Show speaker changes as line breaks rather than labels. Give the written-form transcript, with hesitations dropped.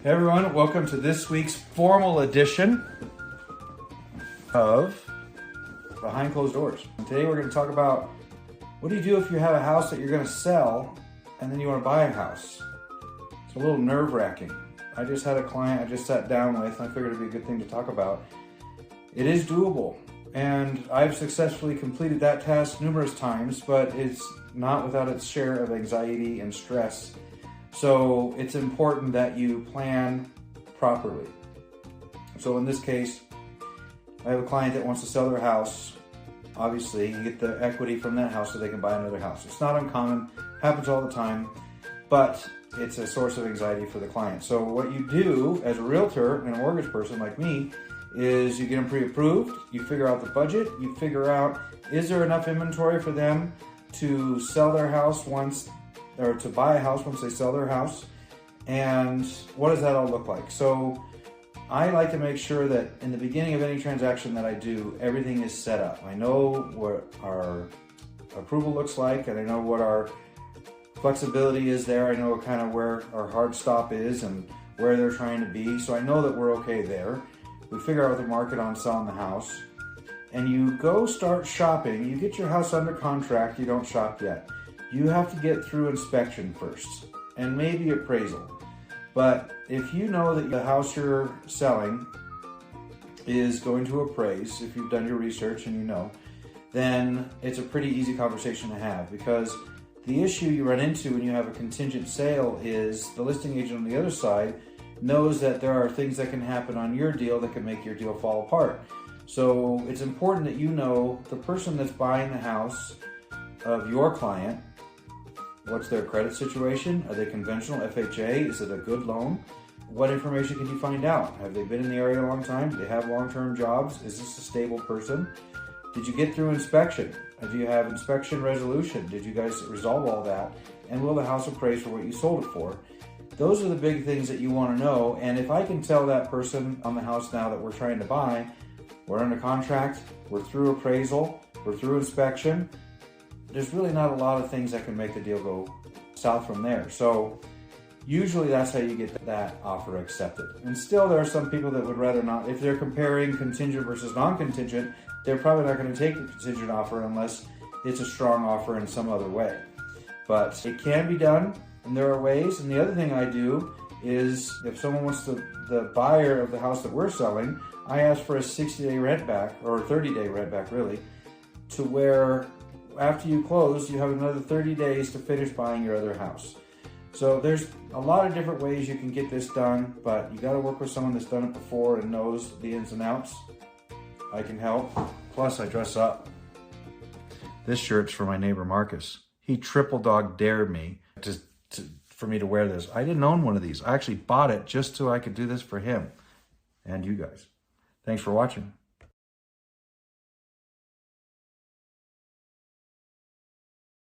Hey everyone, welcome to this week's formal edition of Behind Closed Doors. And today we're going to talk about what do you do if you have a house that you're going to sell and then you want to buy a house. It's a little nerve-wracking. I just had a client I just sat down with and I figured it'd be a good thing to talk about. It is doable and I've successfully completed that task numerous times, but it's not without its share of anxiety and stress. So it's important that you plan properly. So in this case, I have a client that wants to sell their house. Obviously, you get the equity from that house so they can buy another house. It's not uncommon, happens all the time, but it's a source of anxiety for the client. So what you do as a realtor and a mortgage person like me is you get them pre-approved, you figure out the budget, you figure out is there enough inventory for them to sell their house once or to buy a house once they sell their house, and what does that all look like? So I like to make sure that in the beginning of any transaction that I do, everything is set up. I know what our approval looks like, and I know what our flexibility is there. I know kind of where our hard stop is and where they're trying to be, so I know that we're okay there. We figure out the market on selling the house, and you go start shopping. You get your house under contract, you don't shop yet. You have to get through inspection first and maybe appraisal. But if you know that the house you're selling is going to appraise, if you've done your research and you know, then it's a pretty easy conversation to have, because the issue you run into when you have a contingent sale is the listing agent on the other side knows that there are things that can happen on your deal that can make your deal fall apart. So it's important that you know the person that's buying the house of your client. What's their credit situation? Are they conventional FHA? Is it a good loan? What information can you find out? Have they been in the area a long time? Do they have long-term jobs? Is this a stable person? Did you get through inspection? Do you have inspection resolution? Did you guys resolve all that? And will the house appraise for what you sold it for? Those are the big things that you want to know. And if I can tell that person on the house now that we're trying to buy, we're under contract, we're through appraisal, we're through inspection, there's really not a lot of things that can make the deal go south from there. So usually that's how you get that offer accepted. And still there are some people that would rather not. If they're comparing contingent versus non-contingent, they're probably not going to take the contingent offer unless it's a strong offer in some other way. But it can be done, and there are ways. And the other thing I do is if someone wants the buyer of the house that we're selling, I ask for a 60-day rent back, or a 30-day rent back really, to where after you close, you have another 30 days to finish buying your other house. So there's a lot of different ways you can get this done, but you got to work with someone that's done it before and knows the ins and outs. I can help. Plus, I dress up. This shirt's for my neighbor Marcus. He triple dog dared me for me to wear this. I didn't own one of these. I actually bought it just so I could do this for him and you guys. Thanks for watching.